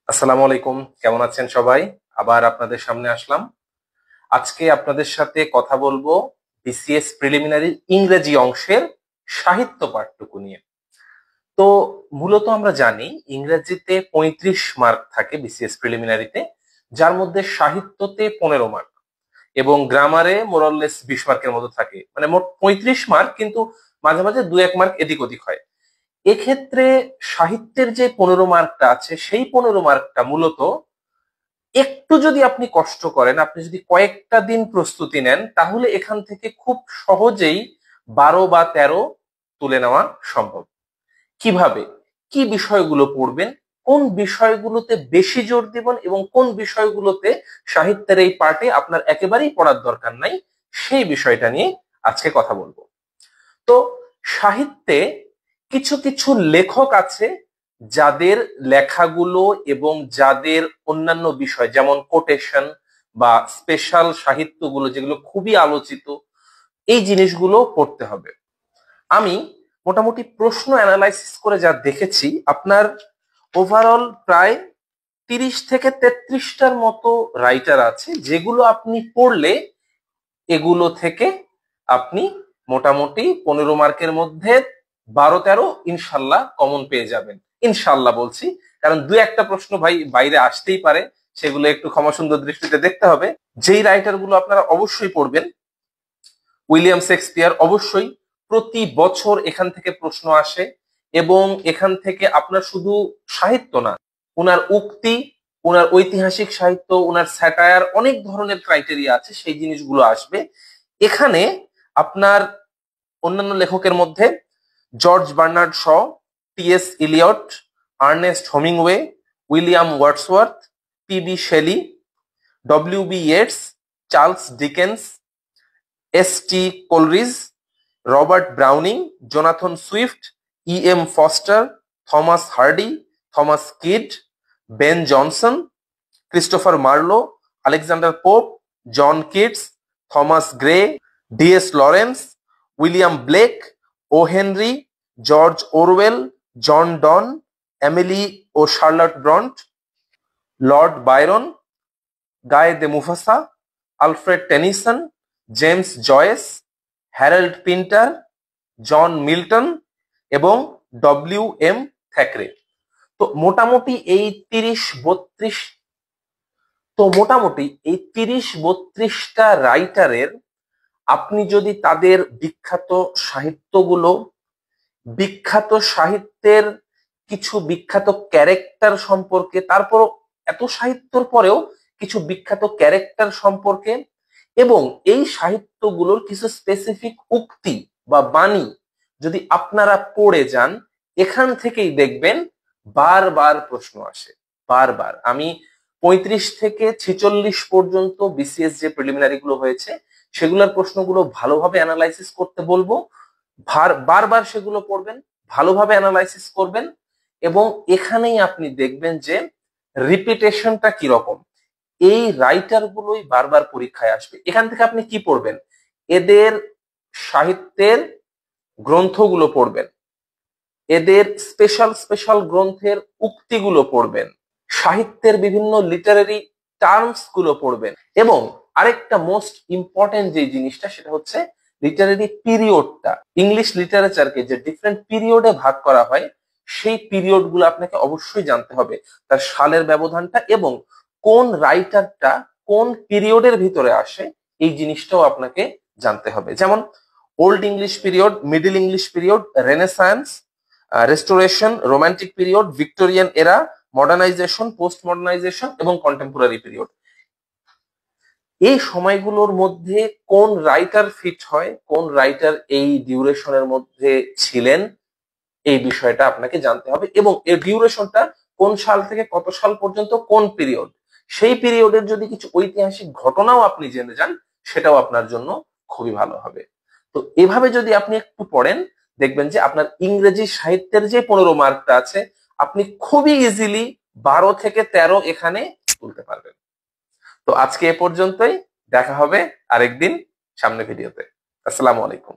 আসসালামু আলাইকুম, কেমন আছেন সবাই? আবার আপনাদের সামনে আসলাম। আজকে আপনাদের সাথে কথা বলবো বিসিএস প্রিলিমিনারি ইংরেজি অংশের সাহিত্য পাঠটুকু নিয়ে। তো মূলত আমরা জানি ইংরেজিতে 35 মার্ক থাকে বিসিএস প্রিলিমিনারিতে, যার মধ্যে সাহিত্যতে 15 মার্ক এবং গ্রামারে মোরাললেস 20 মার্কের মতো থাকে, মানে মোট 35 মার্ক, কিন্তু মাঝে মাঝে 2-1 মার্ক এদিক ওদিক হয়। এক্ষেত্রে সাহিত্যের যে 15 মার্কটা আছে সেই 15 মার্কটা মূলত একটু যদি আপনি কষ্ট করেন, আপনি যদি কয়েকটা দিন প্রস্তুতি নেন, তাহলে এখান থেকে খুব সহজেই 12 বা 13 তুলে নেওয়া সম্ভব। কিভাবে, কি বিষয়গুলো পড়বেন, কোন বিষয়গুলোতে বেশি জোর দিবেন এবং কোন বিষয়গুলোতে সাহিত্যের এই পার্টে আপনার একেবারেই পড়ার দরকার নাই, সেই বিষয়টা নিয়ে আজকে কথা বলবো। তো সাহিত্যে কিছু কিছু লেখক আছে যাদের লেখাগুলো এবং যাদের অন্যান্য বিষয় যেমন কোটেশন বা স্পেশাল সাহিত্যগুলো যেগুলো খুবই আলোচিত, এই জিনিসগুলো পড়তে হবে। আমি মোটামুটি প্রশ্ন অ্যানালাইসিস করে যা দেখেছি, আপনার ওভারঅল প্রায় 30 থেকে 33টার মতো রাইটার আছে যেগুলো আপনি পড়লে এগুলো থেকে আপনি মোটামুটি 15 মার্কের মধ্যে 12-13 ইনশাল্লাহ কমন পেয়ে যাবেন। ইনশাল্লাহ বলছি, কারণ দু একটা প্রশ্ন ভাই বাইরে আসতেই পারে, সেগুলো একটু ক্ষমা সুন্দর দৃষ্টিতে দেখতে হবে। যেই রাইটার গুলো আপনারা অবশ্যই পড়বেন, উইলিয়াম শেক্সপিয়ার অবশ্যই। প্রতি বছর এখান থেকে প্রশ্ন আসে এবং এখান থেকে আপনার শুধু সাহিত্য না, ওনার উক্তি, ওনার ঐতিহাসিক সাহিত্য, ওনার স্যাটায়ার, অনেক ধরনের ক্রাইটেরিয়া আছে, সেই জিনিসগুলো আসবে এখানে। আপনার অন্যান্য লেখকের মধ্যে George Bernard Shaw, T S. Eliot, Ernest Hemingway, William Wordsworth, P B. Shelley, W B. Yeats, Charles Dickens, S T. Coleridge, Robert Browning, Jonathan Swift, E M. Forster, Thomas Hardy, Thomas Kyd, Ben Jonson, Christopher Marlowe, Alexander Pope, John Keats, Thomas Gray, D S. Lawrence, William Blake, O Henry, George Orwell, John Donne, Emily ও Charlotte Bronte, Lord Byron, Guy de Maupassant, Alfred Tennyson, James Joyce, Harold Pinter, John Milton এবং ডব্লিউ.এম. থ্যাকরে। তো মোটামুটি এই 30-32 তো মোটামুটি এই 30-32টা রাইটারের আপনি যদি তাদের বিখ্যাত সাহিত্যগুলো, বিখ্যাত সাহিত্যের কিছু বিখ্যাত ক্যারেক্টার সম্পর্কে, তারপর এত সাহিত্যর পরেও কিছু বিখ্যাত ক্যারেক্টার সম্পর্কে এবং এই সাহিত্যগুলোর কিছু স্পেসিফিক উক্তি বা বাণী যদি আপনারা পড়ে যান, এখান থেকেই দেখবেন বারবার প্রশ্ন আসে। বারবার আমি 35 থেকে 46 পর্যন্ত বিসিএস যে প্রিলিমিনারি গুলো হয়েছে সেগুলোর প্রশ্নগুলো ভালোভাবে অ্যানালাইসিস করতে বলবো। বারবার সেগুলো পড়বেন, ভালোভাবে অ্যানালাইসিস করবেন এবং এখানেই আপনি দেখবেন যে রিপিটেশনটা কিরকম। এই রাইটার গুলোই বারবার পরীক্ষায় আসবে। এখান থেকে আপনি কি পড়বেন? এদের সাহিত্যের গ্রন্থগুলো পড়বেন, এদের স্পেশাল স্পেশাল গ্রন্থের উক্তিগুলো পড়বেন, সাহিত্যের বিভিন্ন লিটারারি টার্মস গুলো পড়বেন এবং আরেকটা মোস্ট ইম্পর্টেন্ট যে জিনিসটা সেটা হচ্ছে লিটারারি পিরিয়ডটা। ইংলিশ লিটারেচারকে যে ডিফারেন্ট পিরিয়ডে ভাগ করা হয়, সেই পিরিয়ড গুলো আপনাকে অবশ্যই জানতে হবে, তার সালের ব্যবধানটা এবং কোন রাইটারটা কোন পিরিয়ডের ভিতরে আসে এই জিনিসটাও আপনাকে জানতে হবে। যেমন old English period, middle English period, renaissance, restoration, romantic period, Victorian এরা, মডার্নাইজেশন, পোস্ট মডার্নাইজেশন এবং কন্টেম্পোরারি পিরিয়ড। এই সময়গুলোর মধ্যে কোন রাইটার ফিট হয়, কোন রাইটার এই ডিউরেশনের মধ্যে ছিলেন, এই বিষয়টা আপনাকে জানতে হবে এবং এর ডিউরেশনটা কোন সাল থেকে কত সাল পর্যন্ত, কোন পিরিয়ড, সেই পিরিয়ডের যদি কিছু ঐতিহাসিক ঘটনাও আপনি জেনে যান, সেটাও আপনার জন্য খুবই ভালো হবে। তো এভাবে যদি আপনি একটু পড়েন, দেখবেন যে আপনার ইংরেজি সাহিত্যের যে 15 মার্কটা আছে, আপনি খুবই ইজিলি 12 থেকে 13 এখানে তুলতে পারবেন। তো আজকে এ পর্যন্তই, দেখা হবে আরেকদিন সামনে ভিডিওতে। আসসালামু আলাইকুম।